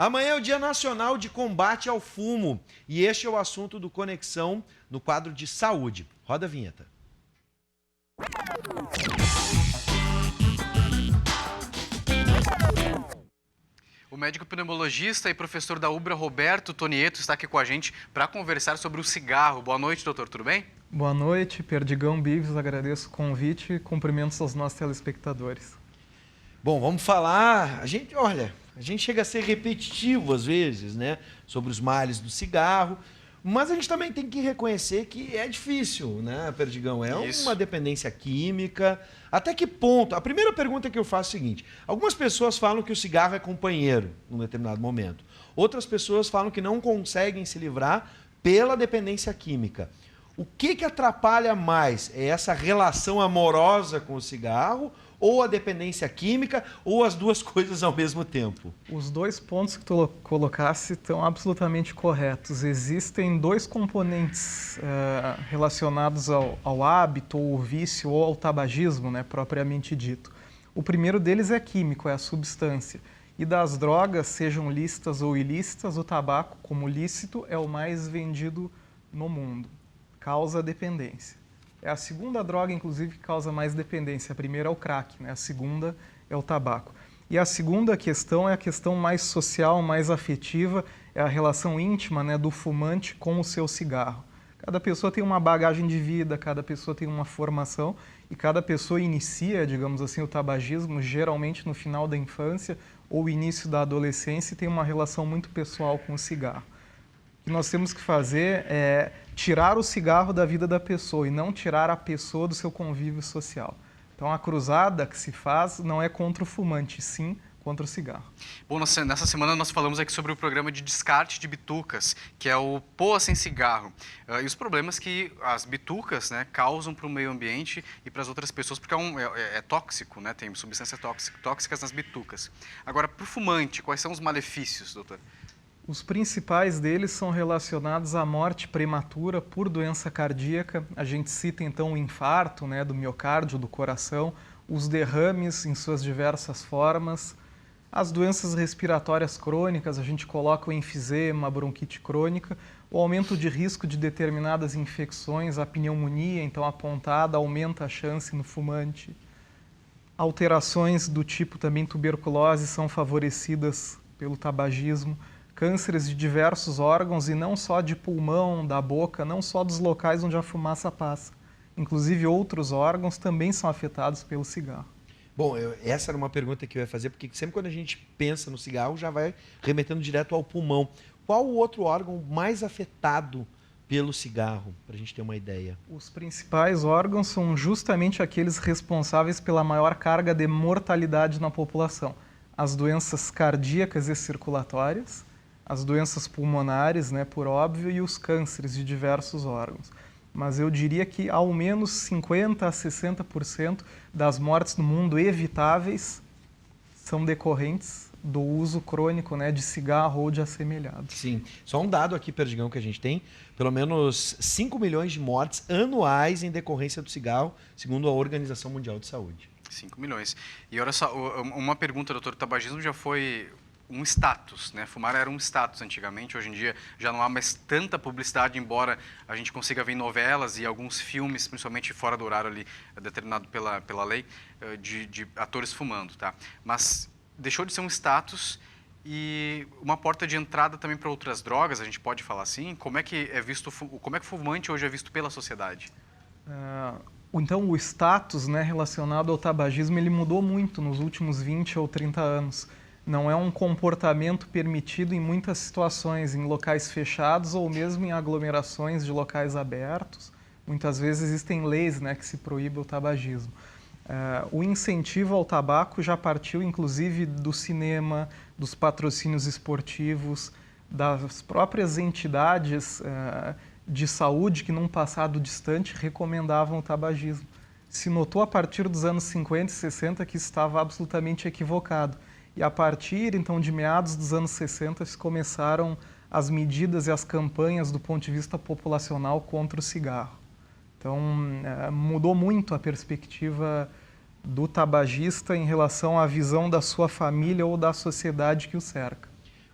Amanhã é o Dia Nacional de Combate ao Fumo e este é o assunto do Conexão no quadro de saúde. Roda a vinheta. O médico pneumologista e professor da UBRA, Roberto Tonieto, está aqui com a gente para conversar sobre o cigarro. Boa noite, doutor, tudo bem? Boa noite, Perdigão Bives, agradeço o convite e cumprimentos aos nossos telespectadores. Bom, vamos falar, a gente chega a ser repetitivo às vezes, né, sobre os males do cigarro, mas a gente também tem que reconhecer que é difícil, né, Perdigão? É uma dependência química. Até que ponto? A primeira pergunta que eu faço é a seguinte: algumas pessoas falam que o cigarro é companheiro num determinado momento. Outras pessoas falam que não conseguem se livrar pela dependência química. O que atrapalha mais? É essa relação amorosa com o cigarro, ou a dependência química, ou as duas coisas ao mesmo tempo? Os dois pontos que tu colocaste estão absolutamente corretos. Existem dois componentes relacionados ao hábito, ou ao vício, ou ao tabagismo, né, propriamente dito. O primeiro deles é químico, é a substância. E das drogas, sejam lícitas ou ilícitas, o tabaco, como lícito, é o mais vendido no mundo. Causa dependência. É a segunda droga, inclusive, que causa mais dependência. A primeira é o crack, né? A segunda é o tabaco. E a segunda questão é a questão mais social, mais afetiva, é a relação íntima, né, do fumante com o seu cigarro. Cada pessoa tem uma bagagem de vida, cada pessoa tem uma formação e cada pessoa inicia, digamos assim, o tabagismo geralmente no final da infância ou início da adolescência e tem uma relação muito pessoal com o cigarro. O que nós temos que fazer é tirar o cigarro da vida da pessoa e não tirar a pessoa do seu convívio social. Então, a cruzada que se faz não é contra o fumante, sim contra o cigarro. Bom, nessa semana nós falamos aqui sobre o programa de descarte de bitucas, que é o Poa Sem Cigarro. E os problemas que as bitucas, né, causam para o meio ambiente e para as outras pessoas, porque é tóxico, né, tem substâncias tóxicas nas bitucas. Agora, para o fumante, quais são os malefícios, doutor? Os principais deles são relacionados à morte prematura por doença cardíaca. A gente cita então o infarto, né, do miocárdio, do coração, os derrames em suas diversas formas, as doenças respiratórias crônicas, a gente coloca o enfisema, a bronquite crônica, o aumento de risco de determinadas infecções, a pneumonia, então a pontada aumenta a chance no fumante. Alterações do tipo também tuberculose são favorecidas pelo tabagismo. Cânceres de diversos órgãos e não só de pulmão, da boca, não só dos locais onde a fumaça passa. Inclusive outros órgãos também são afetados pelo cigarro. Bom, essa era uma pergunta que eu ia fazer, porque sempre quando a gente pensa no cigarro já vai remetendo direto ao pulmão. Qual o outro órgão mais afetado pelo cigarro, para a gente ter uma ideia? Os principais órgãos são justamente aqueles responsáveis pela maior carga de mortalidade na população. As doenças cardíacas e circulatórias, as doenças pulmonares, né, por óbvio, e os cânceres de diversos órgãos. Mas eu diria que ao menos 50% a 60% das mortes no mundo evitáveis são decorrentes do uso crônico, né, de cigarro ou de assemelhados. Sim. Só um dado aqui, Perdigão, que a gente tem: pelo menos 5 milhões de mortes anuais em decorrência do cigarro, segundo a Organização Mundial de Saúde. 5 milhões. E olha só, uma pergunta, doutor, o tabagismo já foi um status, né? Fumar era um status antigamente, hoje em dia já não há mais tanta publicidade, embora a gente consiga ver em novelas e alguns filmes, principalmente fora do horário ali, determinado pela lei, de atores fumando, tá? Mas deixou de ser um status e uma porta de entrada também para outras drogas, a gente pode falar assim? Como é que o fumante hoje é visto pela sociedade? Então, o status, né, relacionado ao tabagismo, ele mudou muito nos últimos 20 ou 30 anos. Não é um comportamento permitido em muitas situações, em locais fechados ou mesmo em aglomerações de locais abertos. Muitas vezes existem leis, né, que se proíbem o tabagismo. O incentivo ao tabaco já partiu, inclusive, do cinema, dos patrocínios esportivos, das próprias entidades de saúde que, num passado distante, recomendavam o tabagismo. Se notou a partir dos anos 50 e 60 que estava absolutamente equivocado. E a partir, então, de meados dos anos 60, começaram as medidas e as campanhas do ponto de vista populacional contra o cigarro. Então, mudou muito a perspectiva do tabagista em relação à visão da sua família ou da sociedade que o cerca.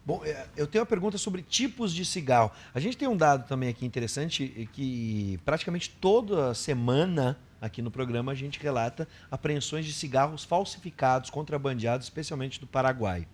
Bom, eu tenho uma pergunta sobre tipos de cigarro. A gente tem um dado também aqui interessante que praticamente toda semana aqui no programa a gente relata apreensões de cigarros falsificados, contrabandeados, especialmente do Paraguai.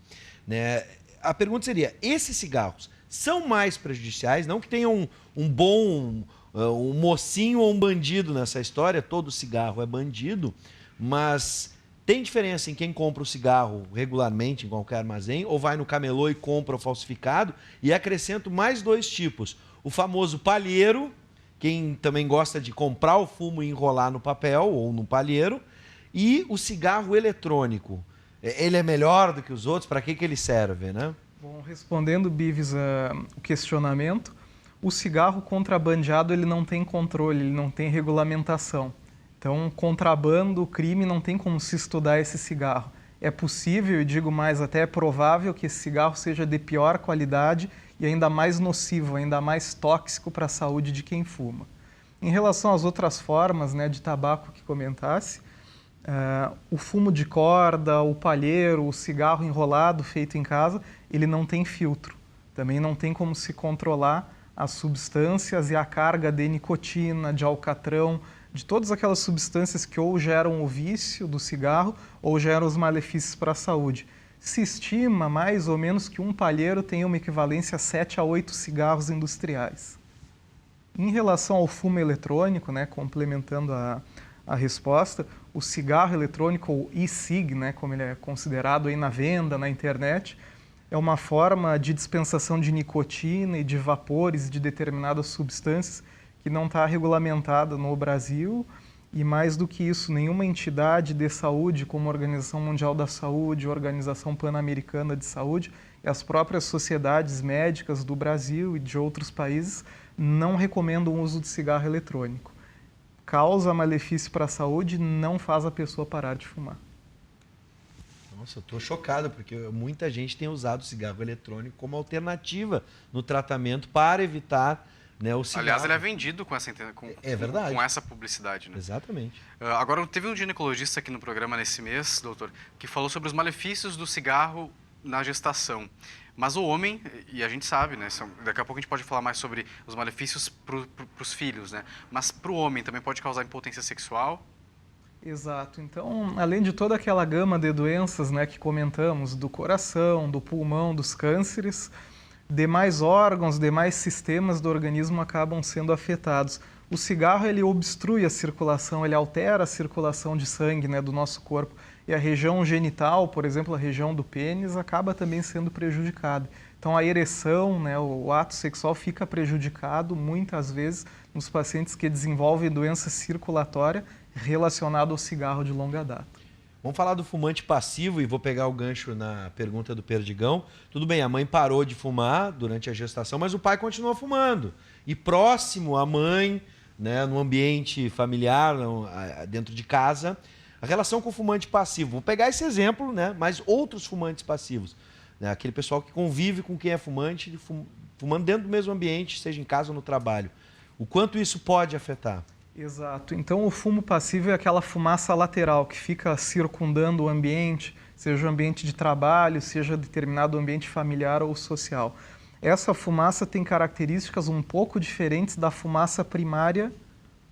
Né? A pergunta seria, esses cigarros são mais prejudiciais? Não que tenham um bom, um mocinho ou um bandido nessa história, todo cigarro é bandido, mas... Tem diferença em quem compra o cigarro regularmente em qualquer armazém ou vai no camelô e compra o falsificado? E acrescento mais 2 tipos. O famoso palheiro, quem também gosta de comprar o fumo e enrolar no papel ou no palheiro. E o cigarro eletrônico. Ele é melhor do que os outros? Para que ele serve, né? Bom, respondendo, Bives, o questionamento, o cigarro contrabandeado ele não tem controle, ele não tem regulamentação. Então, contrabando, crime, não tem como se estudar esse cigarro. É possível, e digo mais, até é provável que esse cigarro seja de pior qualidade e ainda mais nocivo, ainda mais tóxico para a saúde de quem fuma. Em relação às outras formas, né, de tabaco que comentasse, o fumo de corda, o palheiro, o cigarro enrolado feito em casa, ele não tem filtro. Também não tem como se controlar as substâncias e a carga de nicotina, de alcatrão, de todas aquelas substâncias que ou geram o vício do cigarro ou geram os malefícios para a saúde. Se estima mais ou menos que um palheiro tem uma equivalência a 7 a 8 cigarros industriais. Em relação ao fumo eletrônico, né, complementando a resposta, o cigarro eletrônico, ou e-cig, né, como ele é considerado aí na venda, na internet, é uma forma de dispensação de nicotina e de vapores de determinadas substâncias que não está regulamentada no Brasil e, mais do que isso, nenhuma entidade de saúde, como a Organização Mundial da Saúde, a Organização Pan-Americana de Saúde e as próprias sociedades médicas do Brasil e de outros países não recomendam o uso de cigarro eletrônico. Causa malefício para a saúde, não faz a pessoa parar de fumar. Nossa, eu estou chocado, porque muita gente tem usado o cigarro eletrônico como alternativa no tratamento para evitar, né, o cigarro. Aliás, ele é vendido com essa, É verdade. com essa publicidade. Né? Exatamente. Agora, teve um ginecologista aqui no programa nesse mês, doutor, que falou sobre os malefícios do cigarro na gestação. Mas o homem, e a gente sabe, né, daqui a pouco a gente pode falar mais sobre os malefícios para os filhos, né? Mas para o homem também pode causar impotência sexual? Exato. Então, além de toda aquela gama de doenças, né, que comentamos, do coração, do pulmão, dos cânceres, demais órgãos, demais sistemas do organismo acabam sendo afetados. O cigarro, ele obstrui a circulação, ele altera a circulação de sangue, né, do nosso corpo. E a região genital, por exemplo, a região do pênis, acaba também sendo prejudicada. Então, a ereção, né, o ato sexual fica prejudicado muitas vezes nos pacientes que desenvolvem doença circulatória relacionada ao cigarro de longa data. Vamos falar do fumante passivo e vou pegar o gancho na pergunta do Perdigão. Tudo bem, a mãe parou de fumar durante a gestação, mas o pai continua fumando. E próximo à mãe, né, no ambiente familiar, dentro de casa, a relação com o fumante passivo. Vou pegar esse exemplo, né, mas outros fumantes passivos. Né, aquele pessoal que convive com quem é fumante, fumando dentro do mesmo ambiente, seja em casa ou no trabalho. O quanto isso pode afetar? Exato. Então, o fumo passivo é aquela fumaça lateral que fica circundando o ambiente, seja o ambiente de trabalho, seja determinado ambiente familiar ou social. Essa fumaça tem características um pouco diferentes da fumaça primária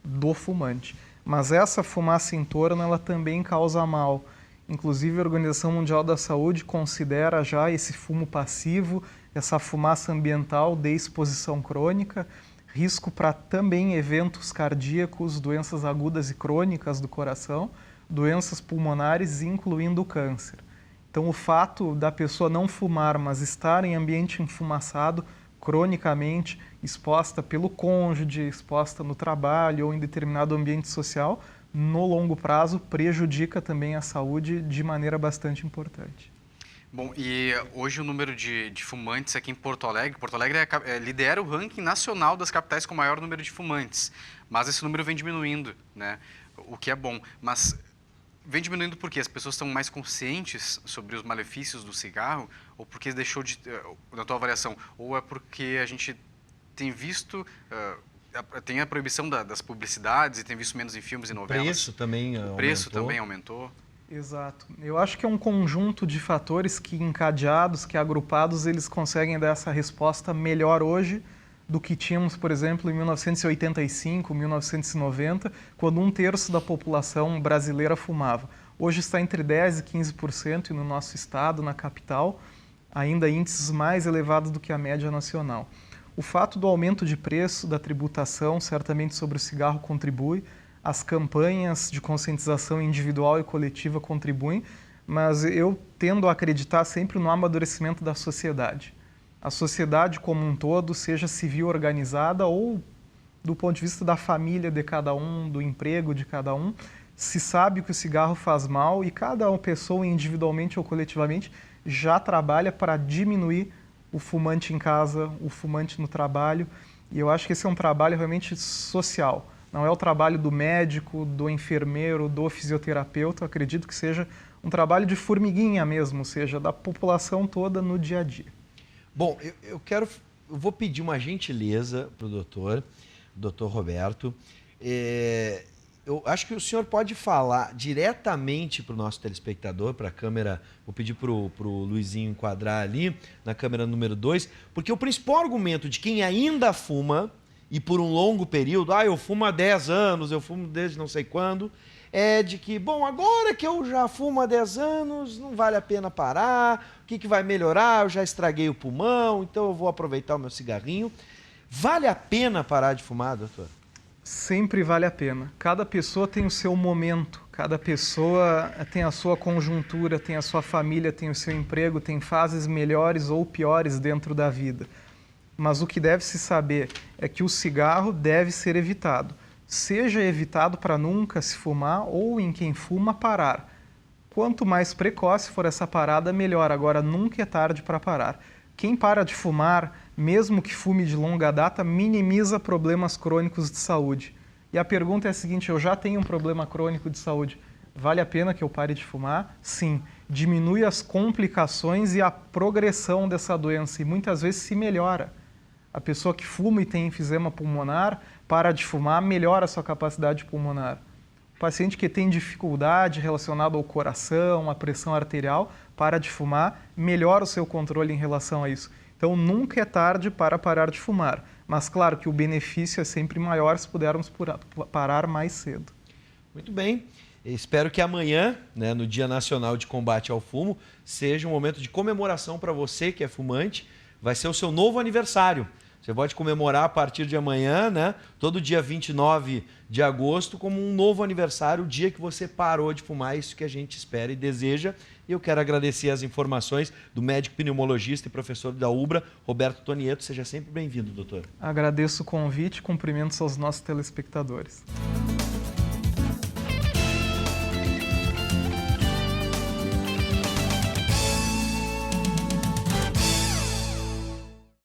do fumante. Mas essa fumaça em torno, ela também causa mal. Inclusive, a Organização Mundial da Saúde considera já esse fumo passivo, essa fumaça ambiental de exposição crônica, risco para também eventos cardíacos, doenças agudas e crônicas do coração, doenças pulmonares, incluindo o câncer. Então, o fato da pessoa não fumar, mas estar em ambiente enfumaçado, cronicamente, exposta pelo cônjuge, exposta no trabalho ou em determinado ambiente social, no longo prazo prejudica também a saúde de maneira bastante importante. Bom, e hoje o número de fumantes aqui em Porto Alegre lidera o ranking nacional das capitais com o maior número de fumantes, mas esse número vem diminuindo, né? O que é bom, mas vem diminuindo porque as pessoas estão mais conscientes sobre os malefícios do cigarro, ou porque deixou de, na tua avaliação, ou é porque a gente tem visto, tem a proibição das publicidades e tem visto menos em filmes e novelas? O preço também aumentou. O preço também aumentou. Exato. Eu acho que é um conjunto de fatores que encadeados, que agrupados, eles conseguem dar essa resposta melhor hoje do que tínhamos, por exemplo, em 1985, 1990, quando 1/3 da população brasileira fumava. Hoje está entre 10% e 15% e no nosso estado, na capital, ainda índices mais elevados do que a média nacional. O fato do aumento de preço da tributação, certamente sobre o cigarro, contribui. As campanhas de conscientização individual e coletiva contribuem, mas eu tendo a acreditar sempre no amadurecimento da sociedade. A sociedade como um todo, seja civil organizada ou do ponto de vista da família de cada um, do emprego de cada um, se sabe que o cigarro faz mal e cada pessoa individualmente ou coletivamente já trabalha para diminuir o fumante em casa, o fumante no trabalho, e eu acho que esse é um trabalho realmente social. Não é o trabalho do médico, do enfermeiro, do fisioterapeuta, eu acredito que seja um trabalho de formiguinha mesmo, ou seja, da população toda no dia a dia. Bom, eu vou pedir uma gentileza para o doutor Roberto. Eu acho que o senhor pode falar diretamente para o nosso telespectador, para a câmera, vou pedir para o Luizinho enquadrar ali, na câmera número 2, porque o principal argumento de quem ainda fuma, e por um longo período, eu fumo há 10 anos, eu fumo desde não sei quando, é de que, bom, agora que eu já fumo há 10 anos, não vale a pena parar, o que vai melhorar? Eu já estraguei o pulmão, então eu vou aproveitar o meu cigarrinho. Vale a pena parar de fumar, doutor? Sempre vale a pena. Cada pessoa tem o seu momento, cada pessoa tem a sua conjuntura, tem a sua família, tem o seu emprego, tem fases melhores ou piores dentro da vida. Mas o que deve se saber é que o cigarro deve ser evitado. Seja evitado para nunca se fumar ou em quem fuma parar. Quanto mais precoce for essa parada, melhor. Agora, nunca é tarde para parar. Quem para de fumar, mesmo que fume de longa data, minimiza problemas crônicos de saúde. E a pergunta é a seguinte, eu já tenho um problema crônico de saúde, vale a pena que eu pare de fumar? Sim. Diminui as complicações e a progressão dessa doença e muitas vezes se melhora. A pessoa que fuma e tem enfisema pulmonar, para de fumar, melhora a sua capacidade pulmonar. O paciente que tem dificuldade relacionada ao coração, à pressão arterial, para de fumar, melhora o seu controle em relação a isso. Então, nunca é tarde para parar de fumar. Mas, claro que o benefício é sempre maior se pudermos parar mais cedo. Muito bem. Espero que amanhã, né, no Dia Nacional de Combate ao Fumo, seja um momento de comemoração para você que é fumante. Vai ser o seu novo aniversário. Você pode comemorar a partir de amanhã, né? Todo dia 29 de agosto, como um novo aniversário, o dia que você parou de fumar, isso que a gente espera e deseja. E eu quero agradecer as informações do médico pneumologista e professor da UBRA, Roberto Tonieto. Seja sempre bem-vindo, doutor. Agradeço o convite e cumprimentos aos nossos telespectadores.